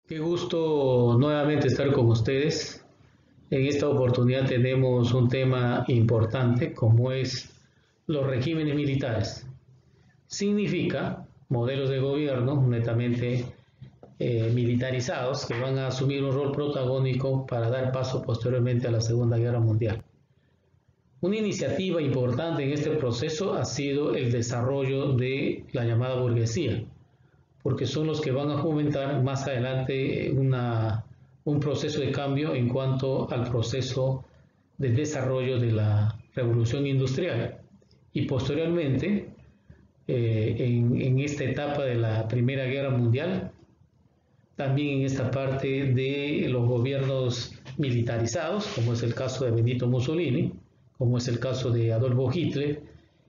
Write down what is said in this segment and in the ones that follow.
Qué gusto nuevamente estar con ustedes. En esta oportunidad tenemos un tema importante como es los regímenes militares. Significa modelos de gobierno netamente militarizados que van a asumir un rol protagónico para dar paso posteriormente a la Segunda Guerra Mundial. Una iniciativa importante en este proceso ha sido el desarrollo de la llamada burguesía, porque son los que van a fomentar más adelante un proceso de cambio en cuanto al proceso de desarrollo de la revolución industrial. Y posteriormente, en esta etapa de la Primera Guerra Mundial, también en esta parte de los gobiernos militarizados, como es el caso de Benito Mussolini, como es el caso de Adolfo Hitler,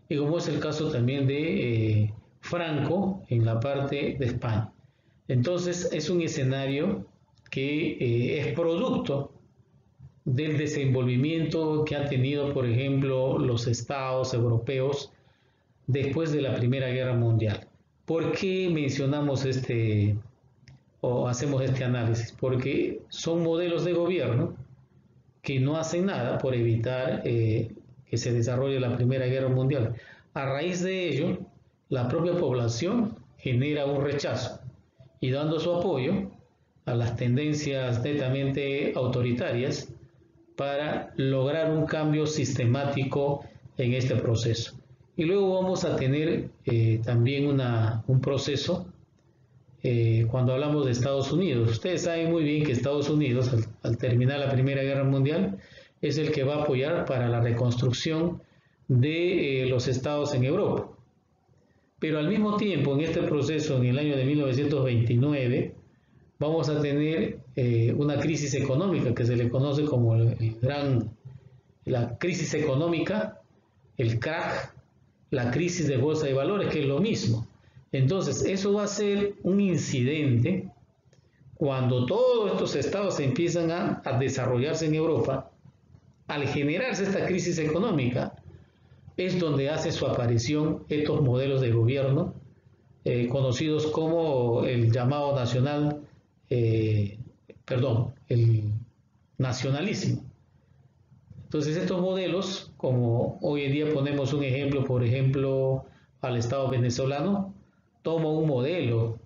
y como es el caso también de Franco en la parte de España. Entonces es un escenario que es producto del desenvolvimiento que han tenido, por ejemplo, los estados europeos después de la Primera Guerra Mundial. ¿Por qué mencionamos o hacemos este análisis? Porque son modelos de gobierno que no hacen nada por evitar que se desarrolle la Primera Guerra Mundial. A raíz de ello, la propia población genera un rechazo y dando su apoyo a las tendencias netamente autoritarias para lograr un cambio sistemático en este proceso. Y luego vamos a tener también un proceso cuando hablamos de Estados Unidos. Ustedes saben muy bien que Estados Unidos, al terminar la Primera Guerra Mundial, es el que va a apoyar para la reconstrucción de los estados en Europa. Pero al mismo tiempo, en este proceso, en el año de 1929, vamos a tener una crisis económica que se le conoce como la crisis económica, el crack, la crisis de bolsa de valores, que es lo mismo. Entonces, eso va a ser un incidente cuando todos estos estados empiezan a desarrollarse en Europa. Al generarse esta crisis económica, es donde hace su aparición estos modelos de gobierno conocidos como el llamado el nacionalismo. Entonces estos modelos, como hoy en día ponemos un ejemplo, por ejemplo, al Estado venezolano, toma un modelo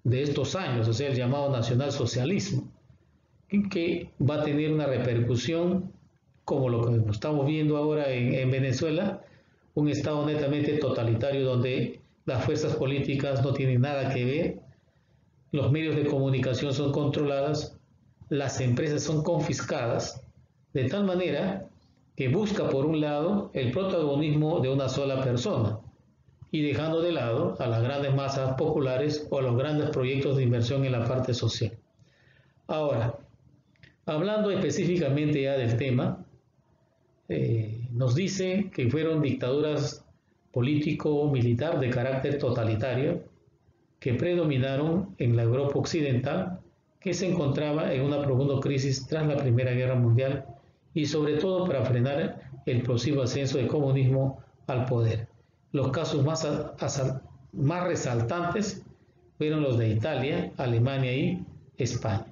de estos años, o sea, el llamado nacionalsocialismo, que va a tener una repercusión como lo que estamos viendo ahora en Venezuela, un Estado netamente totalitario donde las fuerzas políticas no tienen nada que ver, los medios de comunicación son controladas, las empresas son confiscadas, de tal manera que busca por un lado el protagonismo de una sola persona y dejando de lado a las grandes masas populares o a los grandes proyectos de inversión en la parte social. Ahora, hablando específicamente ya del tema, nos dice que fueron dictaduras político-militar de carácter totalitario que predominaron en la Europa occidental, que se encontraba en una profunda crisis tras la Primera Guerra Mundial y sobre todo para frenar el progresivo ascenso del comunismo al poder. Los casos más resaltantes fueron los de Italia, Alemania y España.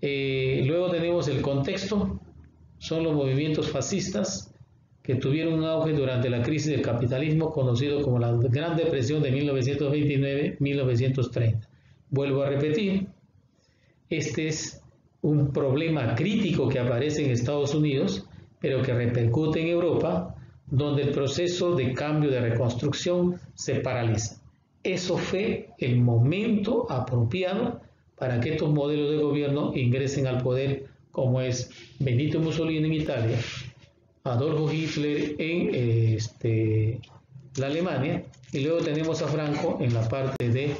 Luego tenemos el contexto, son los movimientos fascistas que tuvieron un auge durante la crisis del capitalismo conocido como la Gran Depresión de 1929-1930. Vuelvo a repetir, este es un problema crítico que aparece en Estados Unidos, pero que repercute en Europa, donde el proceso de cambio de reconstrucción se paraliza. Eso fue el momento apropiado para que estos modelos de gobierno ingresen al poder, como es Benito Mussolini en Italia, Adolfo Hitler en la Alemania, y luego tenemos a Franco en la parte de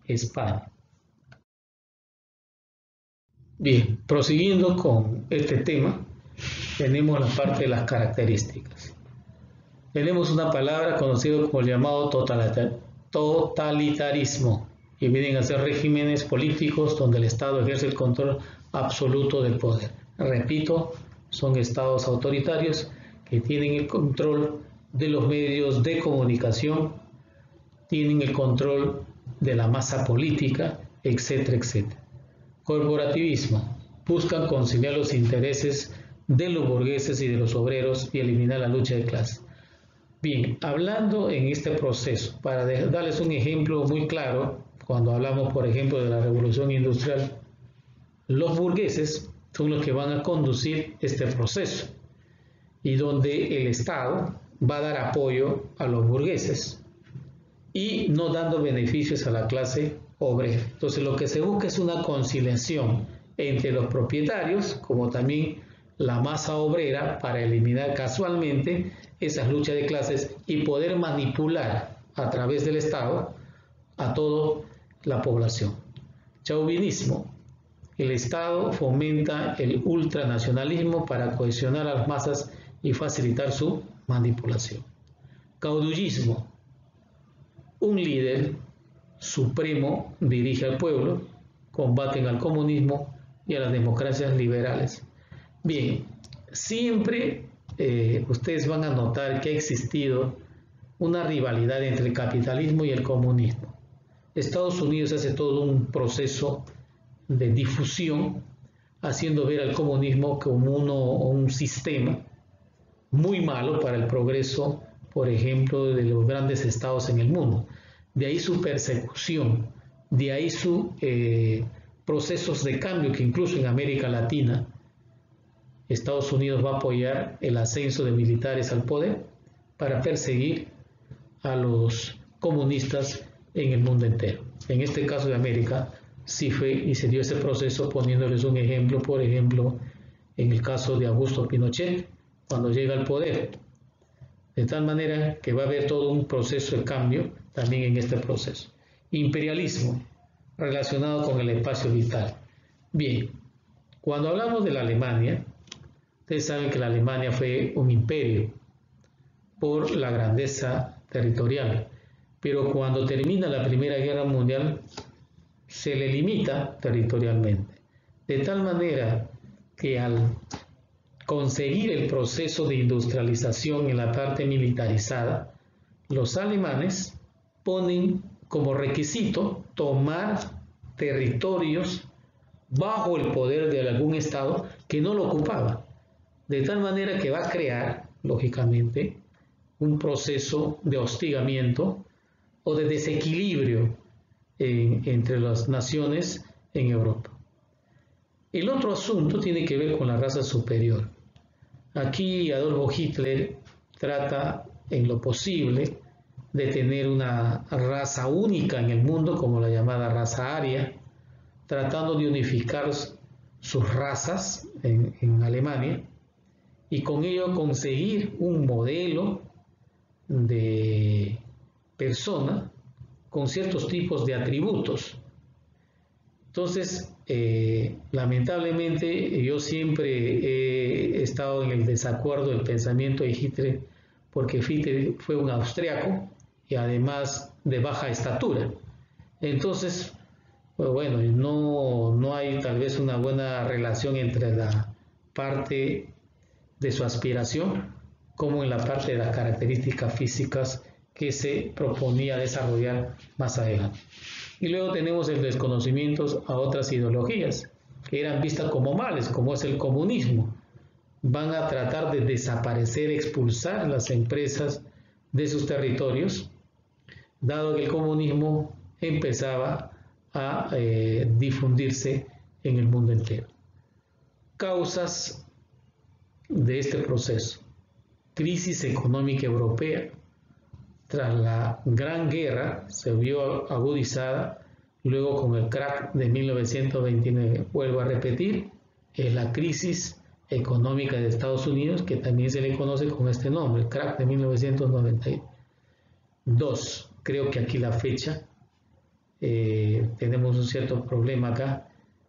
España. Bien, prosiguiendo con este tema, tenemos la parte de las características. Tenemos una palabra conocida como el llamado totalitarismo, que vienen a ser regímenes políticos donde el Estado ejerce el control absoluto del poder. Repito, son estados autoritarios que tienen el control de los medios de comunicación, tienen el control de la masa política etcétera, etcétera. Corporativismo. Buscan conciliar los intereses de los burgueses y de los obreros y eliminar la lucha de clases. Bien, hablando en este proceso, para darles un ejemplo muy claro, cuando hablamos, por ejemplo, de la revolución industrial, los burgueses son los que van a conducir este proceso y donde el Estado va a dar apoyo a los burgueses y no dando beneficios a la clase obrera. Entonces, lo que se busca es una conciliación entre los propietarios, como también la masa obrera, para eliminar casualmente esas luchas de clases y poder manipular a través del Estado a toda la población. Chauvinismo. El Estado fomenta el ultranacionalismo para cohesionar a las masas y facilitar su manipulación. Caudillismo. Un líder supremo dirige al pueblo, combaten al comunismo y a las democracias liberales. Bien, siempre ustedes van a notar que ha existido una rivalidad entre el capitalismo y el comunismo. Estados Unidos hace todo un proceso de difusión, haciendo ver al comunismo como un sistema muy malo para el progreso, por ejemplo, de los grandes estados en el mundo. De ahí su persecución, de ahí sus procesos de cambio que incluso en América Latina Estados Unidos va a apoyar el ascenso de militares al poder para perseguir a los comunistas en el mundo entero. En este caso de América sí fue y se dio ese proceso, poniéndoles un ejemplo, por ejemplo, en el caso de Augusto Pinochet, cuando llega al poder. De tal manera que va a haber todo un proceso de cambio también en este proceso. Imperialismo, relacionado con el espacio vital. Bien, cuando hablamos de la Alemania, ustedes saben que la Alemania fue un imperio por la grandeza territorial, pero cuando termina la Primera Guerra Mundial se le limita territorialmente, de tal manera que al conseguir el proceso de industrialización en la parte militarizada, los alemanes ponen como requisito tomar territorios bajo el poder de algún estado que no lo ocupaba, de tal manera que va a crear, lógicamente, un proceso de hostigamiento o de desequilibrio entre las naciones en Europa. El otro asunto tiene que ver con la raza superior. Aquí Adolfo Hitler trata en lo posible de tener una raza única en el mundo, como la llamada raza aria, tratando de unificar sus razas en Alemania y con ello conseguir un modelo de persona con ciertos tipos de atributos. Entonces, lamentablemente, yo siempre he estado en el desacuerdo del pensamiento de Hitler, porque Hitler fue un austriaco y además de baja estatura. Entonces, pues bueno, no hay tal vez una buena relación entre la parte de su aspiración como en la parte de las características físicas que se proponía desarrollar más adelante. Y luego tenemos el desconocimiento a otras ideologías que eran vistas como males, como es el comunismo. Van a tratar de desaparecer, expulsar las empresas de sus territorios, dado que el comunismo empezaba a difundirse en el mundo entero. Causas de este proceso: crisis económica europea. Tras la Gran Guerra se vio agudizada luego con el crack de 1929. Vuelvo a repetir, es la crisis económica de Estados Unidos, que también se le conoce con este nombre, el crack de 1992. Creo que aquí la fecha, tenemos un cierto problema acá,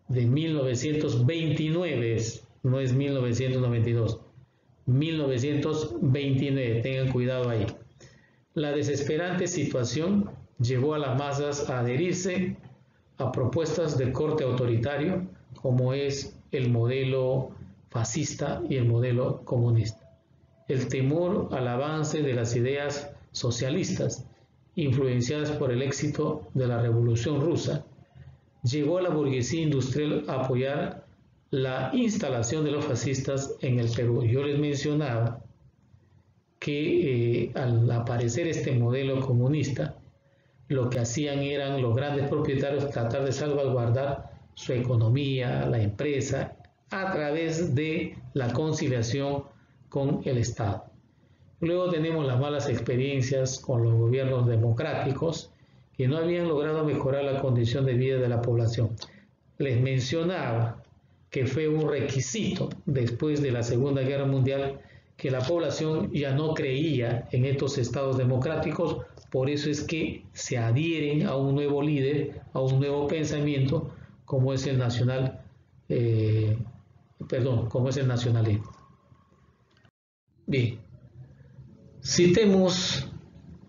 de 1929, no es 1992, 1929, tengan cuidado ahí. La desesperante situación llevó a las masas a adherirse a propuestas de corte autoritario, como es el modelo fascista y el modelo comunista. El temor al avance de las ideas socialistas, influenciadas por el éxito de la Revolución Rusa, llevó a la burguesía industrial a apoyar la instalación de los fascistas en el Perú. Yo les mencionaba que al aparecer este modelo comunista, lo que hacían eran los grandes propietarios tratar de salvaguardar su economía, la empresa, a través de la conciliación con el Estado. Luego tenemos las malas experiencias con los gobiernos democráticos que no habían logrado mejorar la condición de vida de la población. Les mencionaba que fue un requisito después de la Segunda Guerra Mundial que la población ya no creía en estos estados democráticos, por eso es que se adhieren a un nuevo líder, a un nuevo pensamiento, como es el nacionalismo. Bien, citemos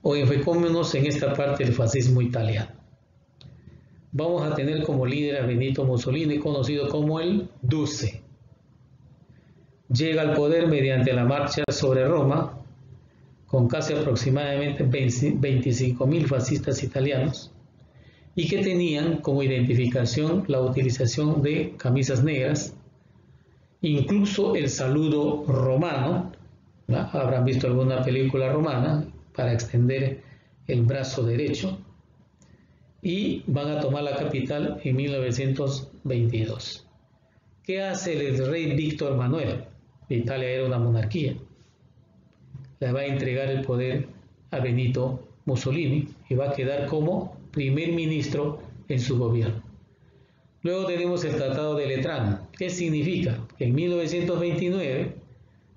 o enfocémonos en esta parte del fascismo italiano. Vamos a tener como líder a Benito Mussolini, conocido como el Duce. Llega al poder mediante la marcha sobre Roma, con casi aproximadamente 25.000 fascistas italianos, y que tenían como identificación la utilización de camisas negras, incluso el saludo romano. Habrán visto alguna película romana para extender el brazo derecho, y van a tomar la capital en 1922. ¿Qué hace el rey Víctor Manuel? Italia era una monarquía. Le va a entregar el poder a Benito Mussolini y va a quedar como primer ministro en su gobierno. Luego tenemos el Tratado de Letrán. ¿Qué significa? Que en 1929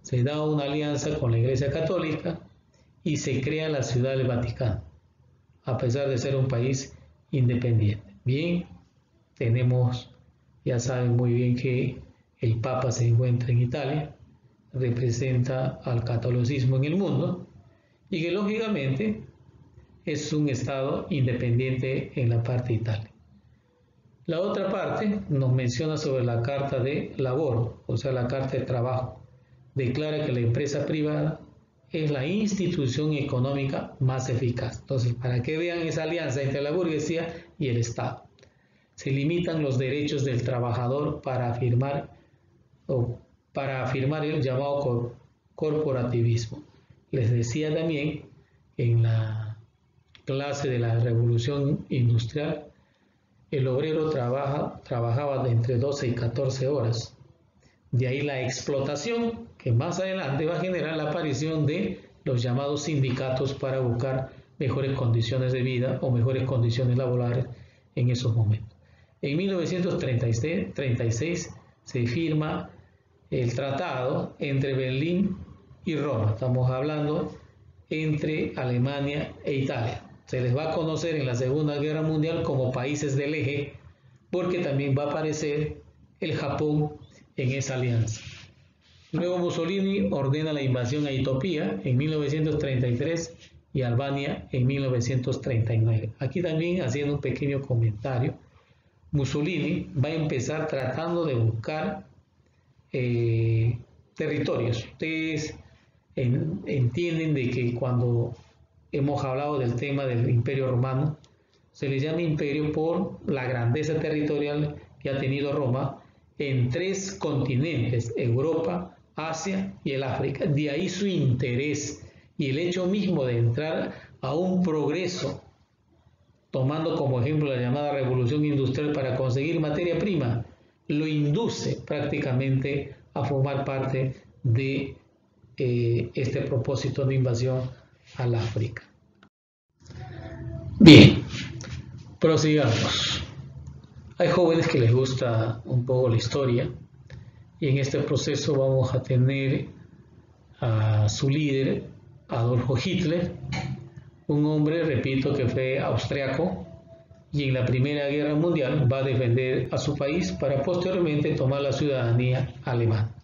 se da una alianza con la Iglesia Católica y se crea la Ciudad del Vaticano, a pesar de ser un país independiente. Bien, ya saben muy bien que el Papa se encuentra en Italia, representa al catolicismo en el mundo y que lógicamente es un estado independiente en la parte de Italia. La otra parte nos menciona sobre la Carta de Laboro, o sea, la Carta de Trabajo. Declara que la empresa privada es la institución económica más eficaz. Entonces, para que vean esa alianza entre la burguesía y el Estado. Se limitan los derechos del trabajador para afirmar el llamado corporativismo. Les decía también en la clase de la Revolución Industrial, el obrero trabajaba de entre 12 y 14 horas. De ahí la explotación, que más adelante va a generar la aparición de los llamados sindicatos para buscar mejores condiciones de vida o mejores condiciones laborales en esos momentos. En 1936 se firma el tratado entre Berlín y Roma. Estamos hablando entre Alemania e Italia. Se les va a conocer en la Segunda Guerra Mundial como países del eje, porque también va a aparecer el Japón en esa alianza. Luego Mussolini ordena la invasión a Etiopía en 1933 y Albania en 1939. Aquí también, haciendo un pequeño comentario, Mussolini va a empezar tratando de buscar territorios. Ustedes entienden de que cuando hemos hablado del tema del Imperio Romano, se le llama imperio por la grandeza territorial que ha tenido Roma en 3 continentes: Europa, Asia y el África. De ahí su interés y el hecho mismo de entrar a un progreso, tomando como ejemplo la llamada revolución industrial para conseguir materia prima, lo induce prácticamente a formar parte de este propósito de invasión al África. Bien, prosigamos. Hay jóvenes que les gusta un poco la historia y en este proceso vamos a tener a su líder, Adolfo Hitler, un hombre, repito, que fue austriaco y en la Primera Guerra Mundial va a defender a su país para posteriormente tomar la ciudadanía alemana.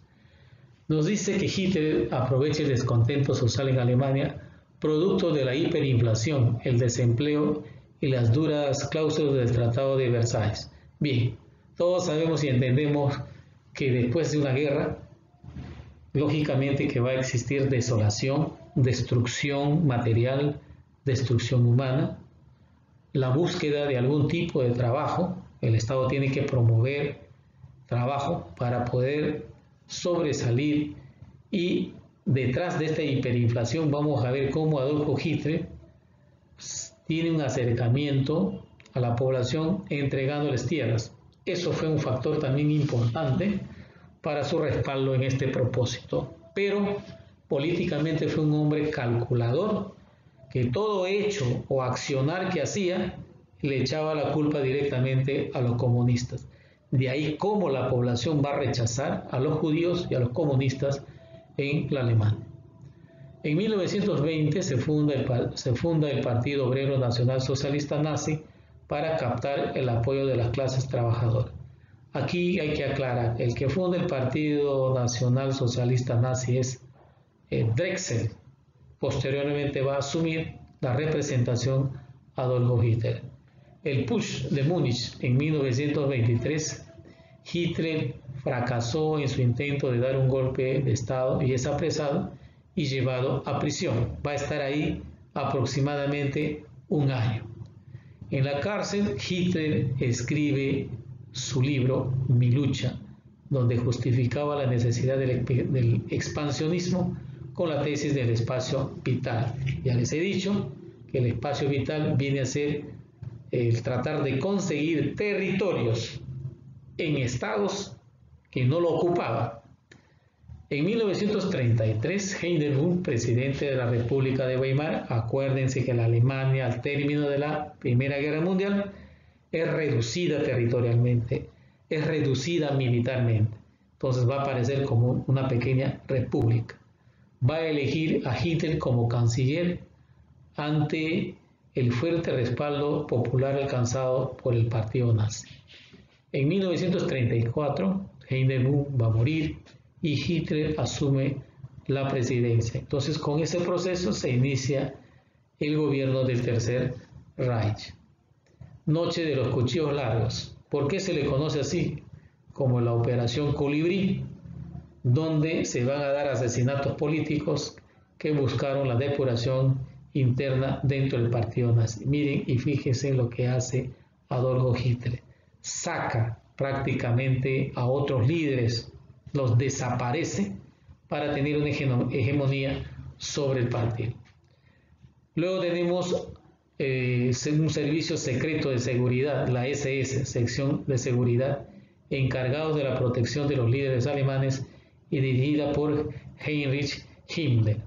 Nos dice que Hitler aprovecha el descontento social en Alemania, producto de la hiperinflación, el desempleo y las duras cláusulas del Tratado de Versalles. Bien, todos sabemos y entendemos que después de una guerra, lógicamente que va a existir desolación, destrucción material, destrucción humana, la búsqueda de algún tipo de trabajo, El Estado tiene que promover trabajo para poder sobresalir, y detrás de esta hiperinflación vamos a ver cómo Adolfo Hitler tiene un acercamiento a la población entregándoles tierras. Eso fue un factor también importante para su respaldo en este propósito. Pero políticamente fue un hombre calculador, que todo hecho o accionar que hacía le echaba la culpa directamente a los comunistas. De ahí cómo la población va a rechazar a los judíos y a los comunistas en la Alemania. En 1920 se funda el Partido Obrero Nacional Socialista Nazi para captar el apoyo de las clases trabajadoras. Aquí hay que aclarar, el que funda el Partido Nacional Socialista Nazi es Drexel. Posteriormente va a asumir la representación Adolfo Hitler. El Putsch de Múnich en 1923, Hitler fracasó en su intento de dar un golpe de Estado y es apresado y llevado a prisión. Va a estar ahí aproximadamente un año. En la cárcel, Hitler escribe su libro Mi lucha, donde justificaba la necesidad del expansionismo con la tesis del espacio vital. Ya les he dicho que el espacio vital viene a ser el tratar de conseguir territorios en estados que no lo ocupaban. En 1933, Hindenburg, presidente de la República de Weimar, acuérdense que la Alemania al término de la Primera Guerra Mundial es reducida territorialmente, es reducida militarmente, entonces va a aparecer como una pequeña república. Va a elegir a Hitler como canciller ante el fuerte respaldo popular alcanzado por el partido nazi. En 1934, Hindenburg va a morir y Hitler asume la presidencia. Entonces, con ese proceso se inicia el gobierno del Tercer Reich. Noche de los cuchillos largos. ¿Por qué se le conoce así? Como la Operación Colibrí, donde se van a dar asesinatos políticos que buscaron la depuración interna dentro del partido nazi. Miren y fíjense lo que hace Adolfo Hitler. Saca prácticamente a otros líderes, los desaparece para tener una hegemonía sobre el partido. Luego tenemos un servicio secreto de seguridad, la SS, sección de seguridad, encargados de la protección de los líderes alemanes y dirigida por Heinrich Himmler.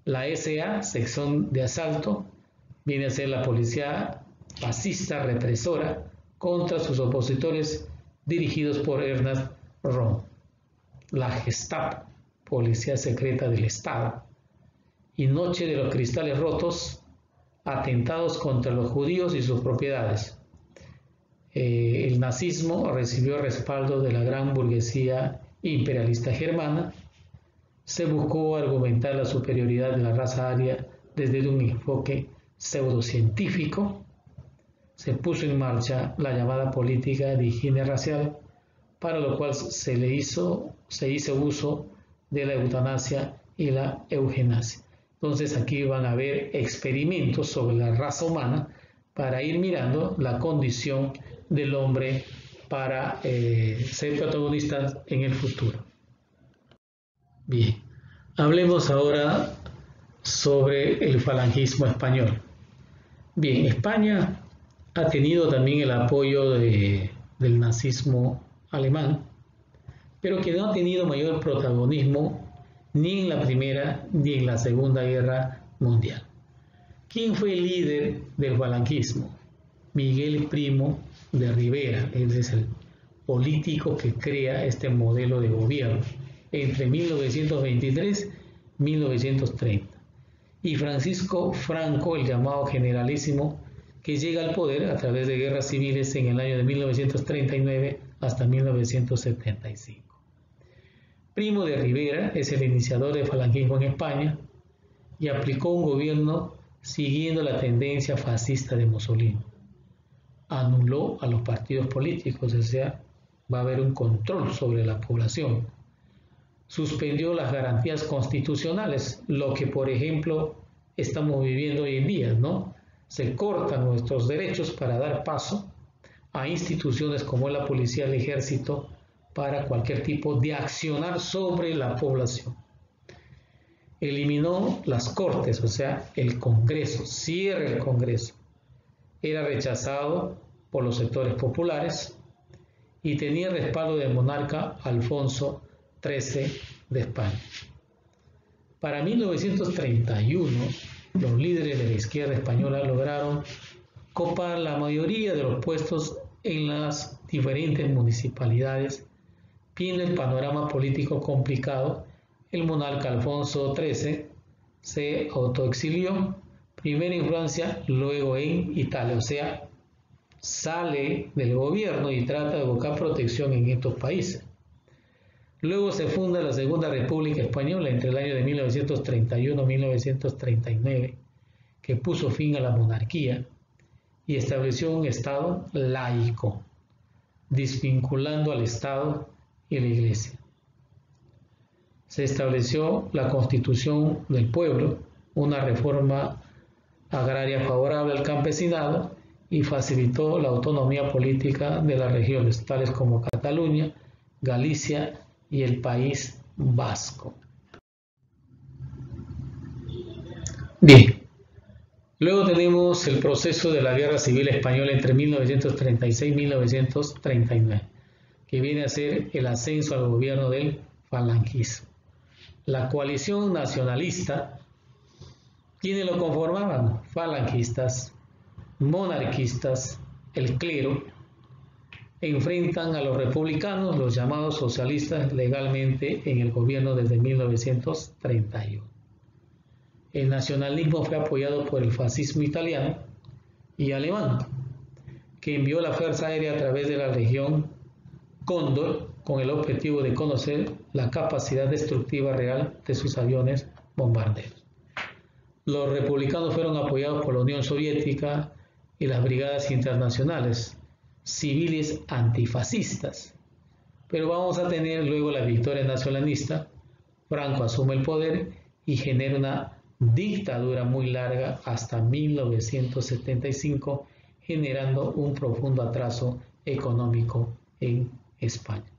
La SA, sección de asalto, viene a ser la policía fascista represora contra sus opositores, dirigidos por Ernst Röhm. La Gestapo, policía secreta del Estado. Y Noche de los cristales rotos, atentados contra los judíos y sus propiedades. El nazismo recibió respaldo de la gran burguesía imperialista germana. Se buscó argumentar la superioridad de la raza aria desde un enfoque pseudocientífico. Se puso en marcha la llamada política de higiene racial, para lo cual se hizo uso de la eutanasia y la eugenasia. Entonces aquí van a haber experimentos sobre la raza humana para ir mirando la condición del hombre para ser protagonistas en el futuro. Bien, hablemos ahora sobre el falangismo español. Bien, España ha tenido también el apoyo del nazismo alemán, pero que no ha tenido mayor protagonismo ni en la Primera ni en la Segunda Guerra Mundial. ¿Quién fue el líder del falangismo? Miguel Primo de Rivera. Él es el político que crea este modelo de gobierno entre 1923 y 1930. Y Francisco Franco, el llamado generalísimo, que llega al poder a través de guerras civiles en el año de 1939 hasta 1975. Primo de Rivera es el iniciador del falangismo en España y aplicó un gobierno siguiendo la tendencia fascista de Mussolini. Anuló a los partidos políticos, o sea, va a haber un control sobre la población. Suspendió las garantías constitucionales, lo que por ejemplo estamos viviendo hoy en día, ¿no? Se cortan nuestros derechos para dar paso a instituciones como la policía, el ejército, para cualquier tipo de accionar sobre la población. Eliminó las cortes, o sea, el Congreso, cierra el Congreso. Era rechazado por los sectores populares y tenía respaldo del monarca Alfonso XIII de España. Para 1931, los líderes de la izquierda española lograron copar la mayoría de los puestos en las diferentes municipalidades. Viendo el panorama político complicado, el monarca Alfonso XIII se autoexilió, primero en Francia, luego en Italia, o sea, sale del gobierno y trata de buscar protección en estos países. Luego se funda la Segunda República Española entre el año de 1931 y 1939, que puso fin a la monarquía y estableció un Estado laico, desvinculando al Estado y la Iglesia. Se estableció la Constitución del Pueblo, una reforma agraria favorable al campesinado y facilitó la autonomía política de las regiones, tales como Cataluña, Galicia y el País Vasco. Bien, luego tenemos el proceso de la Guerra Civil Española entre 1936 y 1939, que viene a ser el ascenso al gobierno del falangismo. La coalición nacionalista, ¿quiénes lo conformaban? Falangistas, monarquistas, el clero, enfrentan a los republicanos, los llamados socialistas, legalmente en el gobierno desde 1931. El nacionalismo fue apoyado por el fascismo italiano y alemán, que envió la Fuerza Aérea a través de la Legión Cóndor con el objetivo de conocer la capacidad destructiva real de sus aviones bombarderos. Los republicanos fueron apoyados por la Unión Soviética y las brigadas internacionales civiles antifascistas. Pero vamos a tener luego la victoria nacionalista. Franco asume el poder y genera una dictadura muy larga hasta 1975, generando un profundo atraso económico en España.